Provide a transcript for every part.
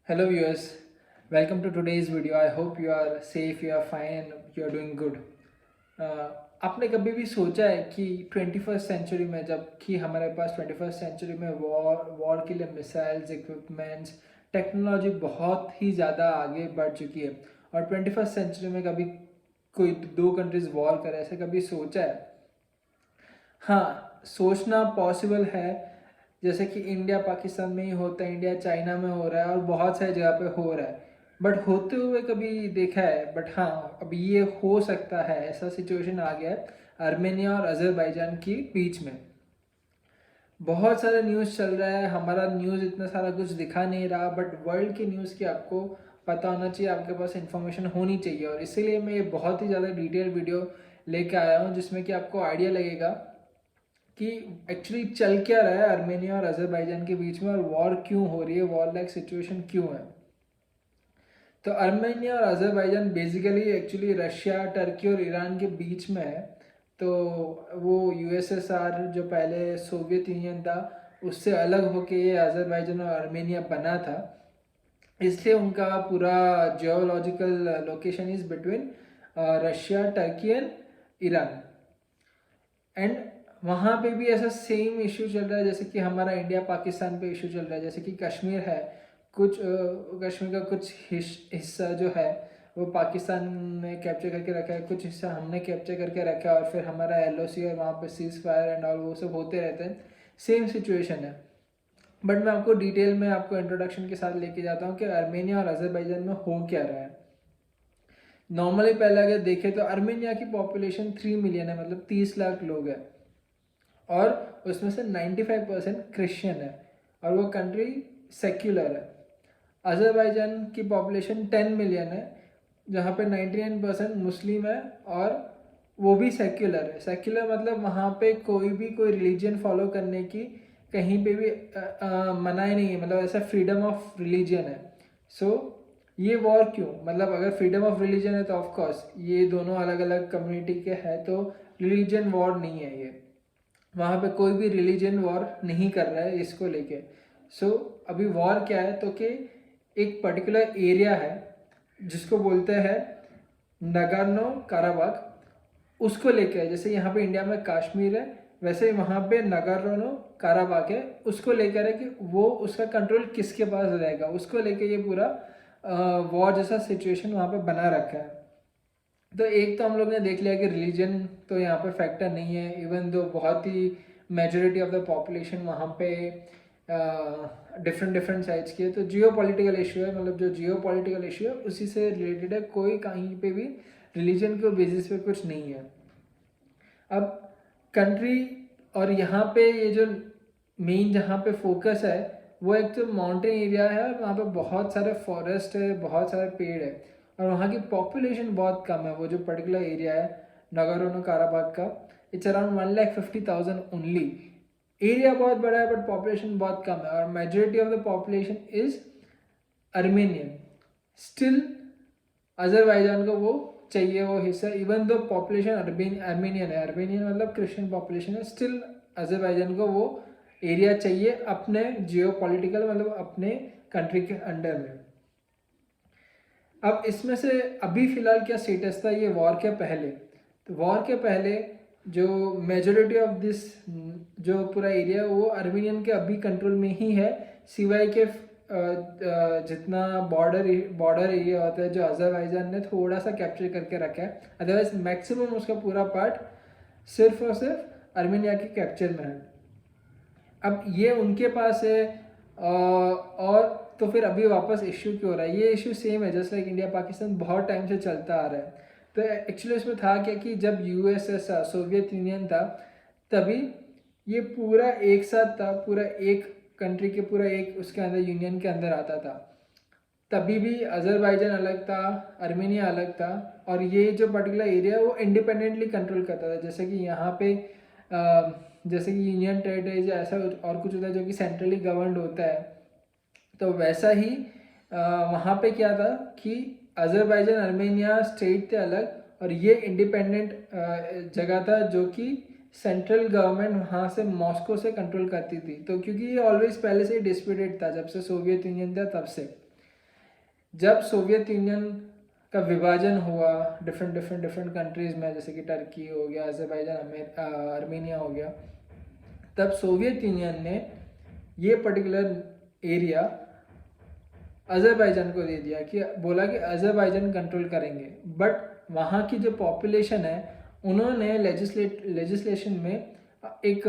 Hello viewers, welcome to today's video. I hope you are safe, you are fine and you are doing good. आपने कभी भी सोचा है कि 21st century में जब कि हमारे पास 21st सेंचुरी में वॉर के लिए मिसाइल्स, इक्विपमेंट्स, टेक्नोलॉजी बहुत ही ज़्यादा आगे बढ़ चुकी है और 21st सेंचुरी में कभी कोई दो कंट्रीज वॉर करे, ऐसे कभी सोचा है? हाँ, सोचना पॉसिबल है। जैसे कि इंडिया पाकिस्तान में ही होता है, इंडिया चाइना में हो रहा है और बहुत सारी जगह पे हो रहा है, बट होते हुए कभी देखा है? बट हाँ, अब ये हो सकता है, ऐसा सिचुएशन आ गया है आर्मेनिया और अजरबैजान के बीच में। बहुत सारा न्यूज़ चल रहा है, हमारा न्यूज़ इतना सारा कुछ दिखा नहीं रहा, बट वर्ल्ड की न्यूज़ की आपको पता होना चाहिए, आपके पास इन्फॉर्मेशन होनी चाहिए और इसीलिए मैं ये बहुत ही ज़्यादा डिटेल वीडियो लेके आया हूँ जिसमें कि आपको आइडिया लगेगा कि एक्चुअली चल क्या रहा है आर्मेनिया और अजरबैजान के बीच में और वॉर क्यों हो रही है, वॉर लाइक सिचुएशन क्यों है। तो आर्मेनिया और Azerbaijan basically actually Russia, Turkey और ईरान के बीच में है। तो वो यूएसएसआर जो पहले सोवियत यूनियन था उससे अलग होके ये अजरबैजान और आर्मेनिया बना था, इसलिए उनका पूरा geological location is between Russia, Turkey and Iran. And वहाँ पे भी ऐसा सेम इशू चल रहा है जैसे कि हमारा इंडिया पाकिस्तान पे इशू चल रहा है। जैसे कि कश्मीर है, कुछ कश्मीर का कुछ हिस्सा जो है वो पाकिस्तान ने कैप्चर करके रखा है, कुछ हिस्सा हमने कैप्चर करके रखा है और फिर हमारा एलओसी और वहाँ पे सीज फायर एंड ऑल वो सब होते रहते हैं। सेम सिचुएशन है, बट मैं आपको डिटेल में आपको इंट्रोडक्शन के साथ लेके जाता हूँ कि आर्मेनिया और अजरबैजान में हो क्या रहा है। नॉर्मली पहले अगर देखें तो आर्मेनिया की पॉपुलेशन 3 मिलियन है, मतलब 30 लाख लोग हैं और उसमें से 95% क्रिश्चियन है और वो कंट्री सेक्युलर है। अजरबैजान की पॉपुलेशन 10 मिलियन है जहाँ पे 99% मुस्लिम है और वो भी सेक्युलर है। सेक्युलर मतलब वहाँ पे कोई रिलीजन फॉलो करने की कहीं पे भी मनाही नहीं है, मतलब ऐसा फ्रीडम ऑफ रिलीजन है। सो ये वॉर क्यों? मतलब अगर फ्रीडम ऑफ रिलीजन है तो ऑफ कोर्स ये दोनों अलग अलग कम्युनिटी के हैं, तो रिलीजन वॉर नहीं है ये। वहाँ पे कोई भी रिलीजन वॉर नहीं कर रहा है इसको लेके। सो अभी वॉर क्या है तो कि एक पर्टिकुलर एरिया है जिसको बोलते हैं नगानो काराबाग, उसको लेके है। जैसे यहाँ पे इंडिया में कश्मीर है, वैसे वहाँ पे नगानो काराबाग है, उसको लेकर है कि वो उसका कंट्रोल किसके पास रहेगा, उसको लेके ये पूरा वॉर जैसा सिचुएशन वहाँ पे बना रखा है। तो एक तो हम लोग ने देख लिया कि रिलीजन तो यहाँ पे फैक्टर नहीं है, इवन दो बहुत ही मेजोरिटी ऑफ द पॉपुलेशन वहाँ पे डिफरेंट डिफरेंट साइड्स की है। तो जियो पॉलिटिकल इशू है, मतलब जो जियो पॉलिटिकल इशू है उसी से रिलेटेड है, कोई कहीं पे भी रिलीजन के बेसिस पे कुछ नहीं है। अब कंट्री और यहाँ पे ये जो मेन जहाँ पे फोकस है वो एक तो माउंटेन एरिया है और वहाँ पे बहुत सारे फॉरेस्ट है, बहुत सारे पेड़ है और वहाँ की पॉपुलेशन बहुत कम है। वो जो पर्टिकुलर एरिया है नगोर्नो काराबाग का, इट्स अराउंड 1,50,000 ओनली। एरिया बहुत बड़ा है बट पॉपुलेशन बहुत कम है और majority of the population is Armenian. Still Azerbaijan को वो चाहिए वो हिस्सा, इवन दो पॉपुलेशन अर्मेनियन है, अर्मेनियन मतलब क्रिश्चियन पॉपुलेशन है, स्टिल अजरबैजान को वो एरिया चाहिए अपने जियो पॉलिटिकल मतलब अपने कंट्री के अंडर में। अब इसमें से अभी फिलहाल क्या स्टेटस था ये वॉर के पहले? तो वॉर के पहले जो मेजोरिटी ऑफ दिस जो पूरा एरिया वो अर्मेनियन के अभी कंट्रोल में ही है, सिवाय के जितना बॉर्डर एरिया होता है जो अजरबैजान ने थोड़ा सा कैप्चर करके रखा है, अदरवाइज मैक्सिमम उसका पूरा पार्ट सिर्फ और सिर्फ अर्मेनिया के कैप्चर में है। अब ये उनके पास है और तो फिर अभी वापस इश्यू क्यों हो रहा है? ये इश्यू सेम है जैसे लाइक इंडिया पाकिस्तान बहुत टाइम से चलता आ रहा है। तो एक्चुअली इसमें था क्या कि जब यूएसएसआर सोवियत यूनियन था तभी ये पूरा एक साथ था, पूरा एक कंट्री के पूरा एक उसके अंदर यूनियन के अंदर आता था। तभी भी अजरबैजान अलग था, अर्मेनिया अलग था और ये जो पर्टिकुलर एरिया वो इंडिपेंडेंटली कंट्रोल करता था। जैसे कि यहाँ पे जैसे कि यूनियन टेरिटरीज या ऐसा और कुछ होता है जो कि सेंट्रली गवर्नड होता है, तो वैसा ही वहाँ पे क्या था कि अजरबैजान अर्मेनिया स्टेट थे अलग और ये इंडिपेंडेंट जगह था जो कि सेंट्रल गवर्नमेंट वहाँ से मॉस्को से कंट्रोल करती थी। तो क्योंकि ये ऑलवेज पहले से ही डिस्प्यूटेड था, जब से सोवियत यूनियन था तब से। जब सोवियत यूनियन का विभाजन हुआ डिफरेंट कंट्रीज़ में, जैसे कि टर्की हो गया, अज़रबैजान, आर्मेनिया हो गया, तब सोवियत यूनियन ने ये पर्टिकुलर एरिया अज़रबैजान को दे दिया, कि बोला कि अज़रबैजान कंट्रोल करेंगे। बट वहाँ की जो पॉपुलेशन है, उन्होंने लेजिस्लेशन में एक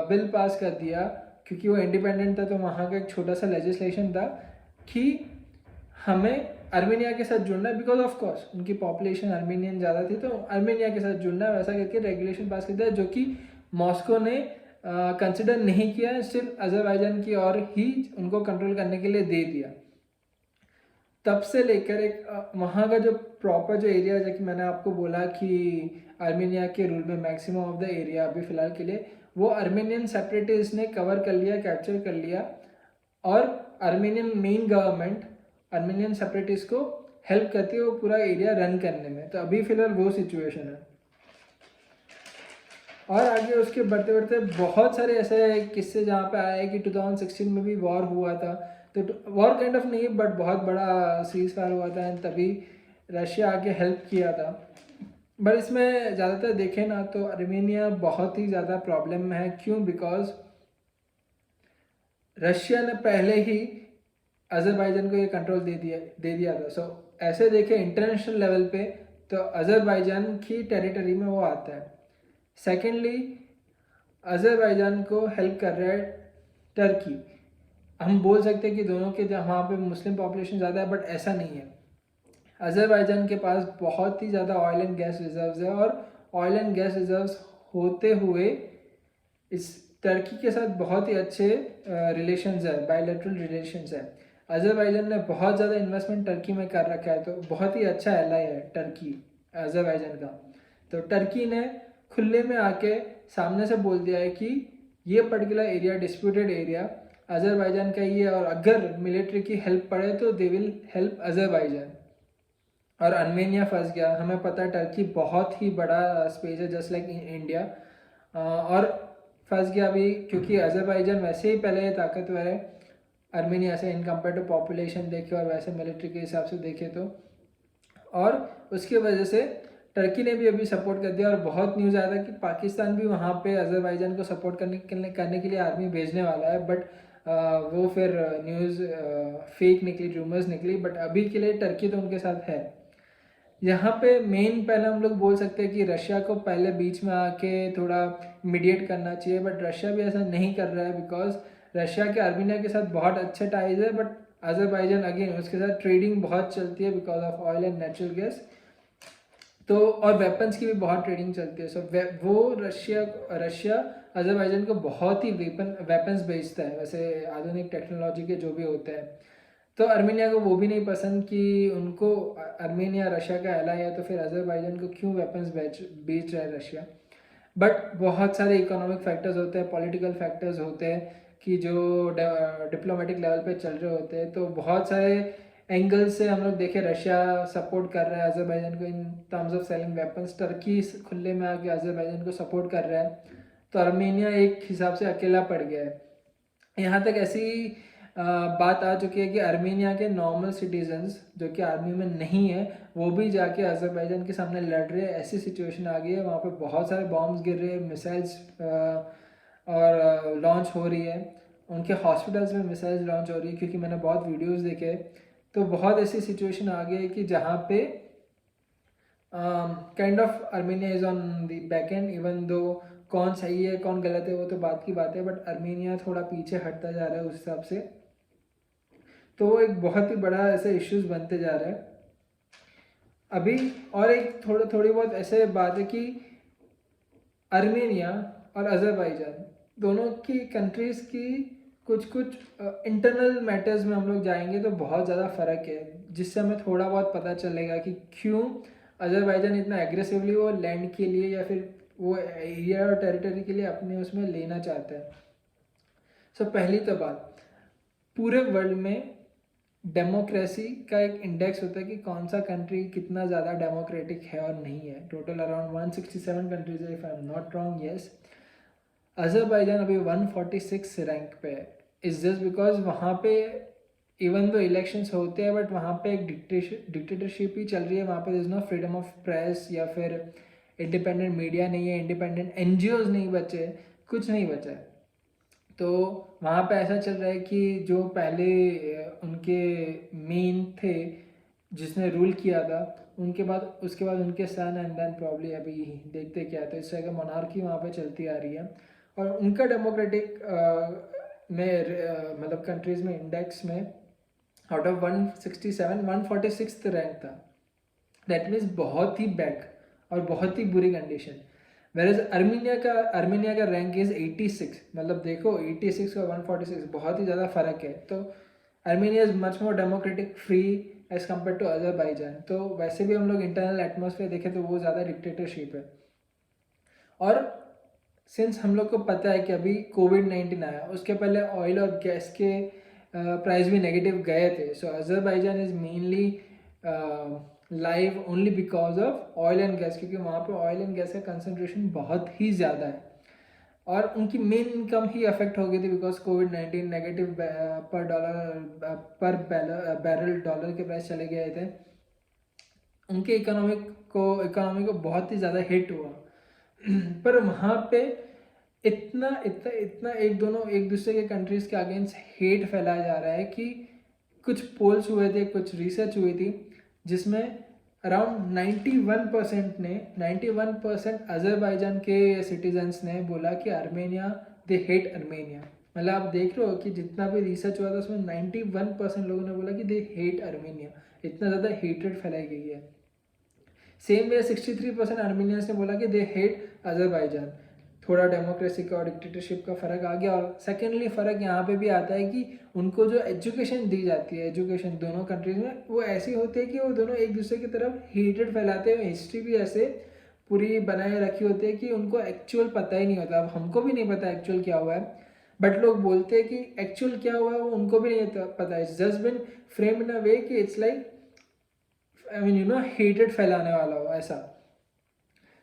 बिल पास कर दिया, क्योंकि वो इंडिपेंडेंट था, तो वहाँ का एक छोटा सा लेजिस्लेशन था कि हमें आर्मेनिया के साथ जुड़ना है, बिकॉज ऑफ कोर्स उनकी पॉपुलेशन आर्मेनियन ज़्यादा थी, तो आर्मेनिया के साथ जुड़ना है, वैसा करके रेगुलेशन पास कर दिया, जो कि मॉस्को ने कंसिडर नहीं किया, सिर्फ अज़रबैजान की और ही उनको कंट्रोल करने के लिए दे दिया। तब से लेकर एक वहाँ का जो प्रॉपर जो एरिया, जैसे कि मैंने आपको बोला कि आर्मेनिया के रूल में मैक्सिमम ऑफ द एरिया अभी फ़िलहाल के लिए वो आर्मेनियन सेपरेटिस्ट ने कवर कर लिया, कैप्चर कर लिया, और Armenian main government Armenian separatist को हेल्प करती है वो पूरा एरिया रन करने में। तो अभी फ़िलहाल वो सिचुएशन है। और आगे उसके बढ़ते बढ़ते बहुत सारे ऐसे किस्से जहाँ पे आए कि 2016 में भी वॉर हुआ था, तो वॉर काइंड ऑफ नहीं, बट बहुत बड़ा सीज फायर हुआ था, एंड तभी रशिया आके हेल्प किया था। बट इसमें ज़्यादातर देखें ना तो आर्मेनिया बहुत ही ज़्यादा प्रॉब्लम में है। क्यों? बिकॉज रशिया ने पहले ही अज़रबैजान को ये कंट्रोल दे दिया था। सो ऐसे देखें इंटरनेशनल लेवल पे तो अज़रबैजान की टेरिटरी में वो आता है। सेकेंडली, अज़रबैजान को हेल्प कर रहा है टर्की। हम बोल सकते हैं कि दोनों के वहाँ पे मुस्लिम पॉपुलेशन ज़्यादा है, बट ऐसा नहीं है। अज़रबैजान के पास बहुत ही ज़्यादा ऑयल एंड गैस रिजर्व्स है, और ऑयल एंड गैस रिजर्व्स होते हुए इस टर्की के साथ बहुत ही अच्छे रिलेशंस है, बायलैटरल रिलेशंस है। अज़रबैजान ने बहुत ज़्यादा इन्वेस्टमेंट टर्की में कर रखा है, तो बहुत ही अच्छा एलाई है टर्की अज़रबैजान का। तो टर्की ने खुले में आके सामने से बोल दिया है कि ये particular area disputed area Azerbaijan का ही है, और अगर मिलिट्री की हेल्प पड़े तो दे विल हेल्प अज़रबैजान। और आर्मेनिया फंस गया। हमें पता है टर्की बहुत ही बड़ा स्पेस है, जस्ट लाइक इंडिया, और फंस गया अभी, क्योंकि अज़रबैजान वैसे ही पहले ताकतवर है आर्मेनिया से इन कंपेयर टू पॉपुलेशन देखे और वैसे मिलिट्री के हिसाब से देखे तो। और उसकी वजह से टर्की ने भी अभी सपोर्ट कर दिया, और बहुत न्यूज़ आया था कि पाकिस्तान भी वहाँ पे अज़रबैजान को सपोर्ट करने के लिए आर्मी भेजने वाला है, बट वो फिर न्यूज़ फेक निकली, रूमर्स निकली। बट अभी के लिए टर्की तो उनके साथ है। यहाँ पे मेन पहले हम लोग बोल सकते हैं कि रशिया को पहले बीच में आके थोड़ा मीडिएट करना चाहिए, बट रशिया भी ऐसा नहीं कर रहा है, बिकॉज रशिया के आर्मेनिया के साथ बहुत अच्छे टाइज है, बट अज़रबैजान अगेन उसके साथ ट्रेडिंग बहुत चलती है because of oil and natural gas, तो और वेपन्स की भी बहुत ट्रेडिंग चलती है। सो वो रशिया अज़रबैजान को बहुत ही वेपन्स बेचता है, वैसे आधुनिक टेक्नोलॉजी के जो भी होते हैं। तो आर्मेनिया को वो भी नहीं पसंद कि उनको आर्मेनिया रशिया का एलाई है, तो फिर अज़रबैजान को क्यों वेपन्स बेच रहा है रशिया। बट बहुत सारे इकोनॉमिक फैक्टर्स होते हैं, पॉलिटिकल फैक्टर्स होते हैं कि जो डिप्लोमेटिक लेवल पे चल रहे होते हैं, तो बहुत सारे एंगल से हम लोग देखें रशिया सपोर्ट कर रहा है अज़रबैजान को इन terms of selling weapons, Turkey खुले में आके अज़रबैजान को सपोर्ट कर रहा है, तो आर्मेनिया एक हिसाब से अकेला पड़ गया है। यहाँ तक ऐसी बात आ चुकी है कि आर्मेनिया के नॉर्मल सिटीजन्स जो कि आर्मी में नहीं है, वो भी जाके अज़रबैजान के सामने लड़ रहे हैं। ऐसी सिचुएशन आ गई है, वहाँ पे बहुत सारे बॉम्ब्स गिर रहे हैं, मिसाइल्स और लॉन्च हो रही है, उनके हॉस्पिटल्स में मिसाइल्स लॉन्च हो रही है, क्योंकि मैंने बहुत वीडियोस देखे। तो बहुत ऐसी सिचुएशन आ गई है कि जहाँ पे kind of Armenia is on the back and, even though कौन सही है कौन गलत है वो तो बात की बात है, बट आर्मेनिया थोड़ा पीछे हटता जा रहा है उस हिसाब से। तो वो एक बहुत ही बड़ा ऐसे इश्यूज बनते जा रहा है अभी। और एक थोड़ी बहुत ऐसे बात है कि आर्मेनिया और अज़रबैजान दोनों की कंट्रीज़ की कुछ इंटरनल मैटर्स में हम लोग जाएंगे तो बहुत ज़्यादा फ़र्क है, जिससे हमें थोड़ा बहुत पता चलेगा कि क्यों अज़रबैजान इतना एग्रेसिवली वो लैंड के लिए या फिर वो एरिया और टेरिटरी के लिए अपने उसमें लेना चाहता है। सो पहली तो बात, पूरे वर्ल्ड में डेमोक्रेसी का एक इंडेक्स होता है कि कौन सा कंट्री कितना ज़्यादा डेमोक्रेटिक है और नहीं है। टोटल अराउंड 167 कंट्रीज है, if I am not wrong. Yes, Azerbaijan अभी 146 रैंक पे है। इज़ जस्ट बिकॉज वहाँ पे इवन दो इलेक्शंस होते हैं बट वहाँ पे एक डिक्टेटरशिप ही चल रही है, वहाँ पे is no freedom of press या फिर इंडिपेंडेंट मीडिया नहीं है, इंडिपेंडेंट एनजीओज नहीं बचे, कुछ नहीं बचा है। तो वहाँ पे ऐसा चल रहा है कि जो पहले उनके मेन थे जिसने रूल किया था, उनके बाद उसके बाद उनके सन एंड देन प्रॉब्ली अभी देखते क्या, तो इस तरह का मोनार्की वहाँ पे चलती आ रही है। और उनका डेमोक्रेटिक में मतलब कंट्रीज़ में इंडेक्स में आउट ऑफ 167 146 रैंक था। दैट मीन्स बहुत ही बैक और बहुत ही बुरी कंडीशन। वेरएज अर्मीनिया का रैंक इज 86, मतलब देखो 86 का 146 बहुत ही ज़्यादा फ़र्क है। तो Armenia is much more democratic free as compare to Azerbaijan. तो वैसे भी हम लोग इंटरनल एटमॉस्फेयर देखें तो वो ज़्यादा डिक्टेटरशिप है। और सिंस हम लोग को पता है कि अभी कोविड-19 आया, उसके पहले ऑयल और गैस के प्राइस भी नेगेटिव गए थे। So Azerbaijan is mainly live only because of oil and gas, क्योंकि वहाँ पे ऑयल एंड गैस का कंसंट्रेशन बहुत ही ज़्यादा है और उनकी मेन इनकम ही अफेक्ट हो गई थी बिकॉज कोविड-19 नेगेटिव पर बैरल डॉलर के प्राइस चले गए थे। उनके इकोनॉमी को बहुत ही ज़्यादा हिट हुआ। पर वहाँ पे इतना इतना इतना एक दूसरे के कंट्रीज़ के अगेंस्ट हेट फैलाया जा रहा है कि कुछ पोल्स हुए थे, कुछ रिसर्च हुई थी जिसमें अराउंड 91% अजरबैजान के सिटीजन्स ने बोला कि आर्मेनिया, दे हेट आर्मेनिया। मतलब आप देख रहे हो कि जितना भी रिसर्च हुआ था उसमें 91% लोगों ने बोला कि दे हेट आर्मेनिया। इतना ज़्यादा हेटेड फैलाई गई है। सेम वे 63% आर्मीनियंस ने बोला कि दे हेट अजरबैजान। थोड़ा डेमोक्रेसी का और डिक्टेटरशिप का फ़र्क आ गया। और सेकेंडली फ़र्क यहाँ पे भी आता है कि उनको जो एजुकेशन दी जाती है, एजुकेशन दोनों कंट्रीज़ में वो ऐसी होती है कि वो दोनों एक दूसरे की तरफ हेटेड फैलाते हैं। हिस्ट्री भी ऐसे पूरी बनाए रखी होती है कि उनको एक्चुअल पता ही नहीं होता। अब हमको भी नहीं पता एक्चुअल क्या हुआ है, बट लोग बोलते हैं कि एक्चुअल क्या हुआ है वो उनको भी नहीं पता है। It's just been framed in a way कि इट्स लाइक हेटेड फैलाने वाला हो ऐसा।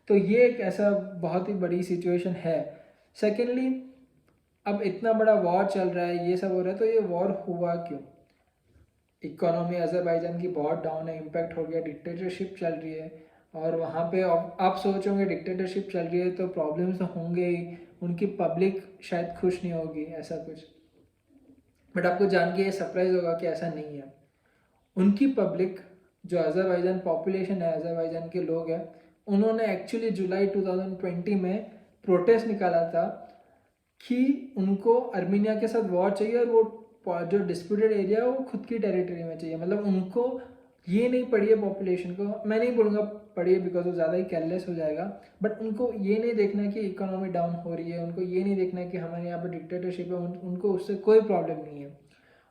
तो ये एक ऐसा बहुत ही बड़ी सिचुएशन है। सेकेंडली, अब इतना बड़ा वॉर चल रहा है, ये सब हो रहा है, तो ये वॉर हुआ क्यों? इकोनॉमी अजरबैजान की बहुत डाउन है, इम्पैक्ट हो गया, डिक्टेटरशिप चल रही है। और वहाँ पे आप सोचोगे डिक्टेटरशिप चल रही है तो प्रॉब्लम्स तो होंगे ही, उनकी पब्लिक शायद खुश नहीं होगी, ऐसा कुछ। बट आपको जान के ये सरप्राइज होगा कि ऐसा नहीं है। उनकी पब्लिक, जो अजरबैजान पॉपुलेशन है, अजरबैजान के लोग हैं, उन्होंने एक्चुअली जुलाई 2020 में प्रोटेस्ट निकाला था कि उनको अर्मीनिया के साथ वॉर चाहिए और वो जो डिस्प्यूटेड एरिया है वो खुद की टेरिटरी में चाहिए। मतलब उनको ये नहीं पड़ी है पॉपुलेशन को, मैं नहीं बोलूँगा पड़ी है बिकॉज वो ज़्यादा ही केयरलेस हो जाएगा, बट उनको ये नहीं देखना है कि इकोनॉमी डाउन हो रही है, उनको ये नहीं देखना है कि हमारे यहाँ पर डिक्टेटरशिप है, उनको उससे कोई प्रॉब्लम नहीं है।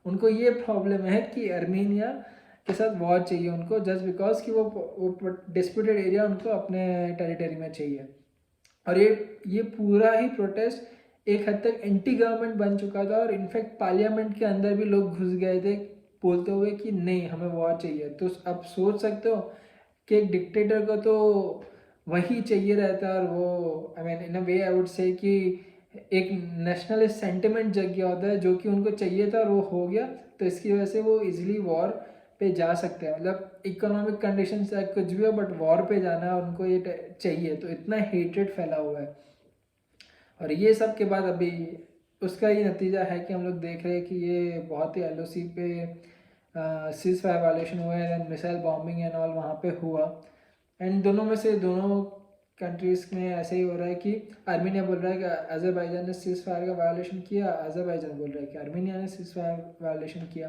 उनको ये प्रॉब्लम है कि अर्मीनिया के साथ वॉर चाहिए उनको, जस्ट बिकॉज कि वो डिस्प्यूटेड एरिया उनको अपने टेरिटरी में चाहिए। और ये पूरा ही प्रोटेस्ट एक हद तक एंटी गवर्नमेंट बन चुका था और इनफैक्ट पार्लियामेंट के अंदर भी लोग घुस गए थे बोलते हुए कि नहीं, हमें वॉर चाहिए। तो अब सोच सकते हो कि एक डिक्टेटर को तो वही चाहिए रहता है और वो I mean in a way I would say कि एक नेशनलिस्ट सेंटिमेंट जग गया होता है जो कि उनको चाहिए था और वो हो गया। तो इसकी वजह से वो इजीली वॉर पे जा सकते हैं। मतलब इकोनॉमिक कंडीशन से कुछ भी हो बट वॉर पे जाना है उनको, ये चाहिए। तो इतना हेट्रेड फैला हुआ है। और ये सब के बाद अभी उसका ही नतीजा है कि हम लोग देख रहे हैं कि ये बहुत ही LOC पे सीज फायर वायलेशन हुआ है and missile bombing and all वहाँ पे हुआ। एंड दोनों कंट्रीज़ में ऐसे ही हो रहा है कि आर्मीनिया बोल रहा है कि अजरबैजान ने सीज फायर का वायलेशन किया, अजरबैजान बोल रहा है कि आर्मीनिया ने सीज फायर वायलेशन किया।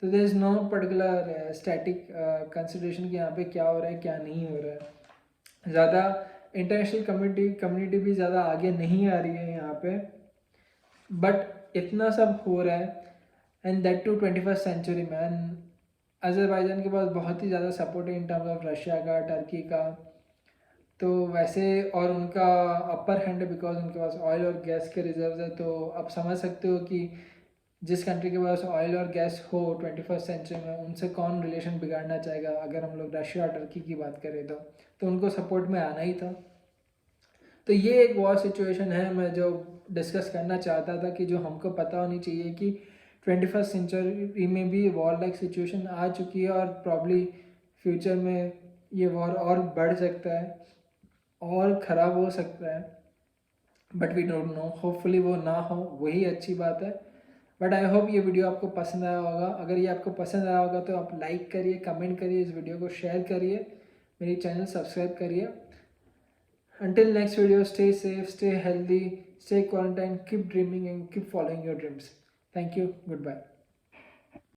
तो there is no particular static consideration कि यहाँ पे क्या हो रहा है क्या नहीं हो रहा है। ज़्यादा इंटरनेशनल कम्युनिटी भी ज़्यादा आगे नहीं आ रही है यहाँ पे, बट इतना सब हो रहा है and that too 21st century में। एंड अजरबैजान के पास बहुत ही ज़्यादा सपोर्ट है इन टर्म्स ऑफ रशिया का, टर्की का। तो वैसे और उनका अपर हैंड है बिकॉज उनके पास ऑयल और गैस के रिजर्व्स है। तो आप समझ सकते हो कि जिस कंट्री के पास ऑयल और गैस हो 21st सेंचुरी में, उनसे कौन रिलेशन बिगाड़ना चाहेगा। अगर हम लोग रशिया और टर्की की बात करें तो उनको सपोर्ट में आना ही था। तो ये एक वॉर सिचुएशन है मैं जो डिस्कस करना चाहता था कि जो हमको पता होनी चाहिए कि 21st सेंचुरी में भी वॉर लाइक सिचुएशन आ चुकी है और प्रॉब्ली फ्यूचर में ये वॉर और बढ़ सकता है और ख़राब हो सकता है, but we don't know. Hopefully वो ना हो, वही अच्छी बात है। बट आई होप ये वीडियो आपको पसंद आया होगा। अगर ये आपको पसंद आया होगा तो आप लाइक करिए, कमेंट करिए, इस वीडियो को शेयर करिए, मेरी चैनल सब्सक्राइब करिए। Until next video, stay safe, stay healthy, stay quarantined, keep dreaming and keep following your dreams. Thank you. Goodbye.